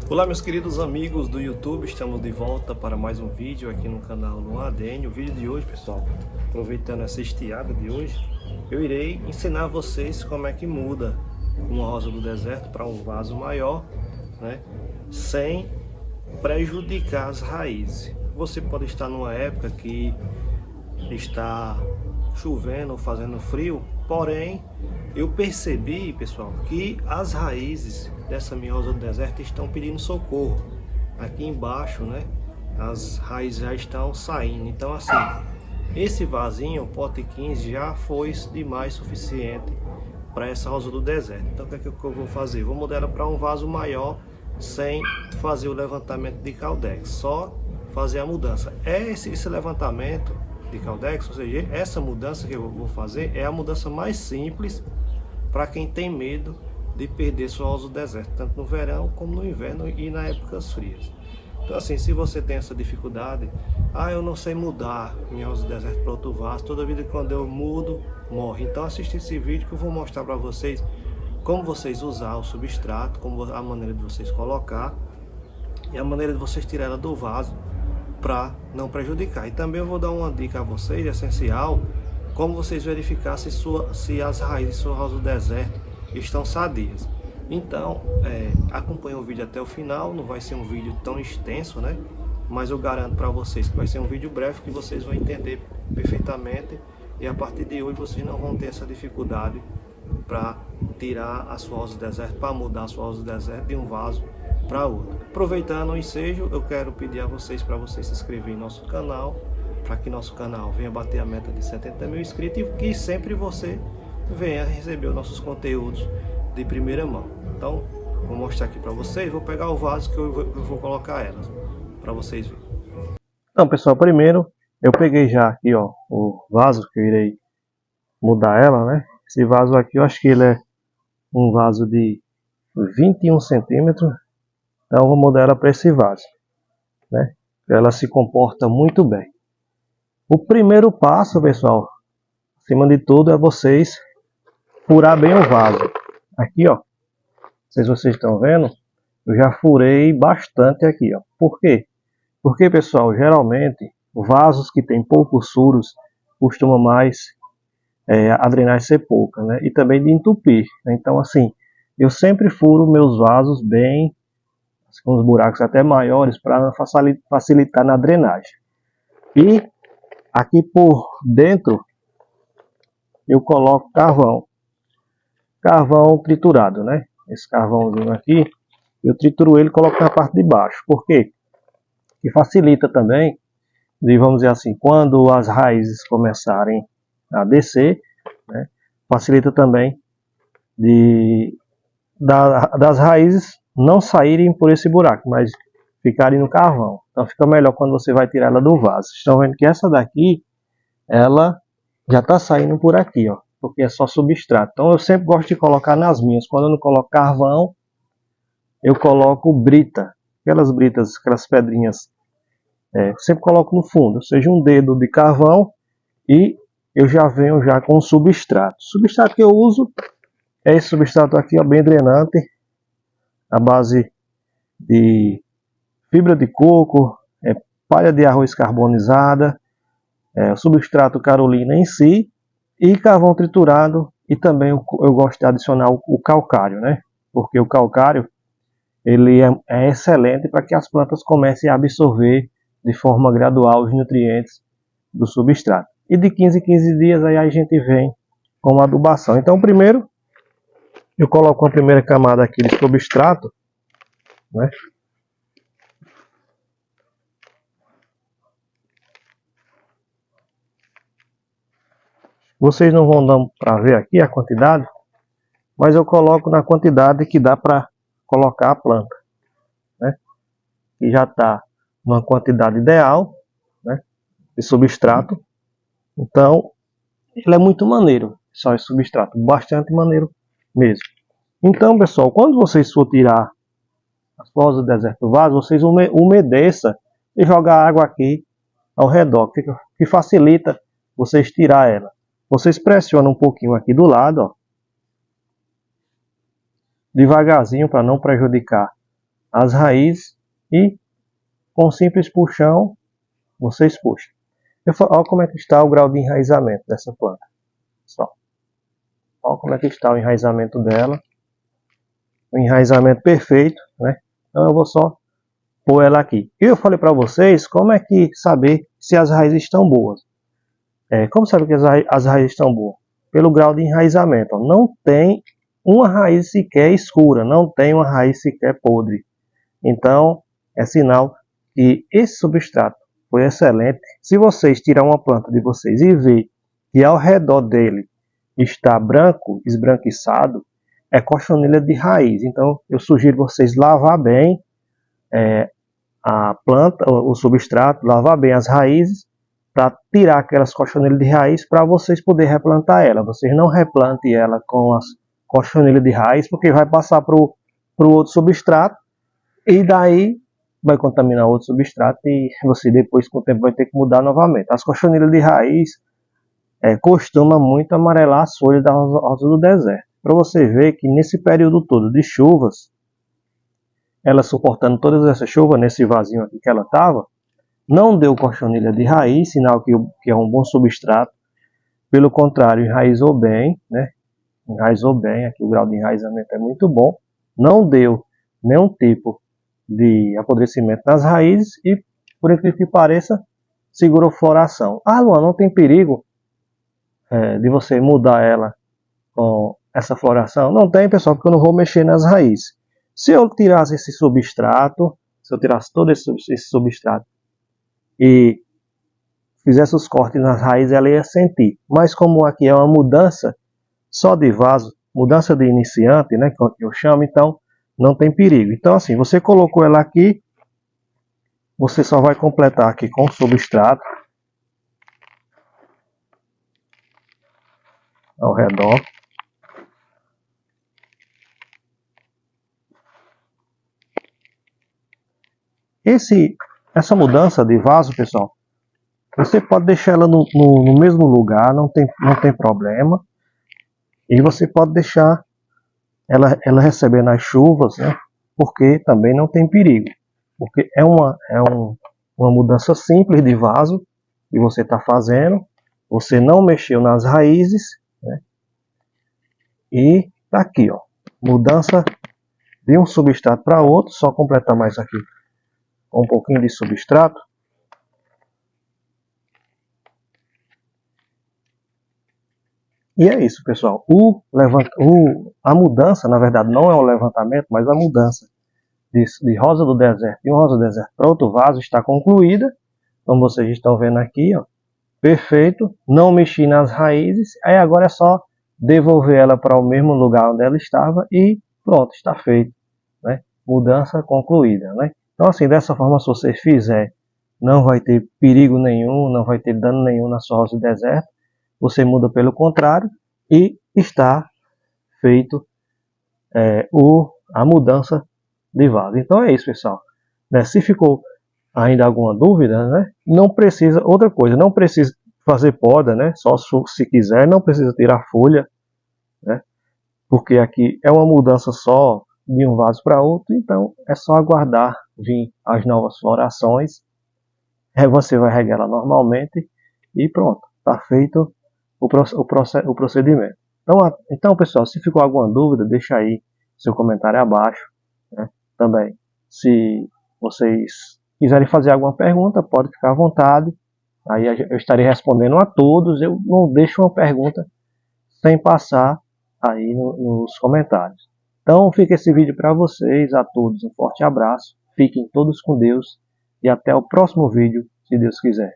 Olá meus queridos amigos do YouTube, estamos de volta para mais um vídeo aqui no canal no ADN. O vídeo de hoje, pessoal, aproveitando essa estiada de hoje, eu irei ensinar vocês como é que muda uma rosa do deserto para um vaso maior, né, sem prejudicar as raízes. Você pode estar numa época que está chovendo ou fazendo frio, porém eu percebi, pessoal, que as raízes dessa minha rosa do deserto estão pedindo socorro. Aqui embaixo, né, as raízes já estão saindo. Então assim, esse vasinho, o pote 15, já foi demais suficiente para essa rosa do deserto. Então o que é que eu vou fazer? Vou mudar ela para um vaso maior, sem fazer o levantamento de Caldex, só fazer a mudança. Esse levantamento de Caldex, ou seja, essa mudança que eu vou fazer é a mudança mais simples para quem tem medo de perder sua rosa do deserto, tanto no verão como no inverno e nas épocas frias. Então assim, se você tem essa dificuldade, eu não sei mudar minha rosa do deserto para outro vaso, toda vida que quando eu mudo, morre. Então assista esse vídeo que eu vou mostrar para vocês como vocês usar o substrato, como a maneira de vocês colocar e a maneira de vocês tirar ela do vaso para não prejudicar. E também eu vou dar uma dica a vocês, essencial, como vocês verificar se as raízes de sua rosa do deserto estão sadias. Então acompanhe o vídeo até o final, não vai ser um vídeo tão extenso, né? Mas eu garanto para vocês que vai ser um vídeo breve que vocês vão entender perfeitamente, e a partir de hoje vocês não vão ter essa dificuldade para tirar a sua rosa do deserto, para mudar a sua rosa do deserto de um vaso para outro. Aproveitando o ensejo, eu quero pedir a vocês para vocês se inscreverem em nosso canal, para que nosso canal venha bater a meta de 70 mil inscritos e que sempre você venha receber os nossos conteúdos de primeira mão. Então, vou mostrar aqui para vocês, vou pegar o vaso que eu vou colocar elas, para vocês verem. Então, pessoal, primeiro eu peguei já aqui, ó, o vaso que eu irei mudar ela, né? Esse vaso aqui, eu acho que ele é um vaso de 21 centímetros. Então eu vou mudar ela para esse vaso, né? Ela se comporta muito bem. O primeiro passo, pessoal, acima de tudo, é vocês furar bem o vaso. Aqui, ó, não sei se vocês estão vendo, eu já furei bastante aqui, ó. Por quê? Porque, pessoal, geralmente vasos que tem poucos furos costumam mais a drenagem ser pouca, né? E também de entupir, né? Então assim, eu sempre furo meus vasos bem, com os buracos até maiores, para facilitar na drenagem. E aqui por dentro eu coloco carvão triturado, né? Esse carvãozinho aqui eu trituro ele e coloco na parte de baixo. Por quê? Que facilita também, vamos dizer assim, quando as raízes começarem a descer, né? Facilita também das raízes não saírem por esse buraco, mas ficarem no carvão. Então fica melhor quando você vai tirar ela do vaso. Estão vendo que essa daqui, ela já está saindo por aqui, ó, porque é só substrato. Então eu sempre gosto de colocar nas minhas. Quando eu não coloco carvão, eu coloco brita. Aquelas britas, aquelas pedrinhas, sempre coloco no fundo. Ou seja, um dedo de carvão, e eu já venho já com o substrato. O substrato que eu uso é esse substrato aqui, ó, bem drenante, a base de fibra de coco, palha de arroz carbonizada, o substrato Carolina em si, e carvão triturado. E também eu gosto de adicionar o calcário, né? Porque o calcário ele é excelente para que as plantas comecem a absorver de forma gradual os nutrientes do substrato. E de 15 em 15 dias aí a gente vem com a adubação. Então primeiro eu coloco a primeira camada aqui de substrato, né? Vocês não vão dar para ver aqui a quantidade, mas eu coloco na quantidade que dá para colocar a planta, né? E já está numa quantidade ideal, né, de substrato. Então ele é muito maneiro, só esse substrato, bastante maneiro mesmo. Então, pessoal, quando vocês for tirar as rosas do deserto do vaso, vocês umedeça e jogar água aqui ao redor, que facilita vocês tirar ela. Vocês pressionam um pouquinho aqui do lado, ó, devagarzinho, para não prejudicar as raízes e com um simples puxão vocês puxam. Olha como é que está o grau de enraizamento dessa planta. Pessoal, olha como é que está o enraizamento dela. O enraizamento perfeito, né? Então eu vou só pôr ela aqui. Eu falei para vocês como é que saber se as raízes estão boas. Como saber que as raízes estão boas? Pelo grau de enraizamento. Ó. Não tem uma raiz sequer escura, não tem uma raiz sequer podre. Então é sinal que esse substrato foi excelente. Se vocês tirar uma planta de vocês e ver que ao redor dele está branco, esbranquiçado, é cochonilha de raiz. Então eu sugiro vocês lavar bem a planta, o substrato, lavar bem as raízes para tirar aquelas cochonilhas de raiz para vocês poderem replantar ela. Vocês não replantem ela com as cochonilhas de raiz porque vai passar para o outro substrato e daí vai contaminar outro substrato e você depois com o tempo vai ter que mudar novamente. As cochonilhas de raiz costuma muito amarelar as folhas da rosa do deserto. Para você ver que nesse período todo de chuvas, ela suportando todas essas chuvas, nesse vasinho aqui que ela estava, não deu cochonilha de raiz, sinal que é um bom substrato. Pelo contrário, enraizou bem, né? Enraizou bem, aqui o grau de enraizamento é muito bom. Não deu nenhum tipo de apodrecimento nas raízes e, por incrível que pareça, segurou floração. Ah, Luan, não tem perigo de você mudar ela com essa floração? Não tem, pessoal, porque eu não vou mexer nas raízes. Se eu tirasse esse substrato, se eu tirasse todo esse substrato e fizesse os cortes nas raízes, ela ia sentir. Mas como aqui é uma mudança só de vaso, mudança de iniciante, né, que eu chamo, então não tem perigo. Então assim, você colocou ela aqui, você só vai completar aqui com o substrato ao redor. Essa mudança de vaso, pessoal, você pode deixar ela no mesmo lugar, não tem problema. E você pode deixar ela recebendo as chuvas, né? Porque também não tem perigo. Porque é uma mudança simples de vaso que você está fazendo. Você não mexeu nas raízes, né? E tá aqui, ó, mudança de um substrato para outro. Só completar mais aqui com um pouquinho de substrato. E é isso, pessoal. A mudança, na verdade, não é um levantamento, mas a mudança de rosa do deserto e um rosa do deserto para outro vaso está concluída. Como vocês estão vendo aqui, ó, perfeito. Não mexi nas raízes. Aí agora é só devolver ela para o mesmo lugar onde ela estava e pronto, está feito, né? Mudança concluída, né? Então assim, dessa forma, se você fizer, não vai ter perigo nenhum, não vai ter dano nenhum na sua rosa do deserto. Você muda pelo contrário e está feito a mudança de vaso. Então é isso, pessoal. Né? Se ficou ainda alguma dúvida, né? Não precisa, outra coisa, não precisa fazer poda, né? Só se quiser, não precisa tirar folha, né? Porque aqui é uma mudança só de um vaso para outro, então é só aguardar vir as novas florações. Você vai regar ela normalmente e pronto, está feito o procedimento. Então, pessoal, se ficou alguma dúvida, deixa aí seu comentário abaixo, né? Também, se vocês quiserem fazer alguma pergunta, pode ficar à vontade. Aí eu estarei respondendo a todos. Eu não deixo uma pergunta sem passar aí nos comentários. Então, fica esse vídeo para vocês. A todos um forte abraço. Fiquem todos com Deus e até o próximo vídeo, se Deus quiser.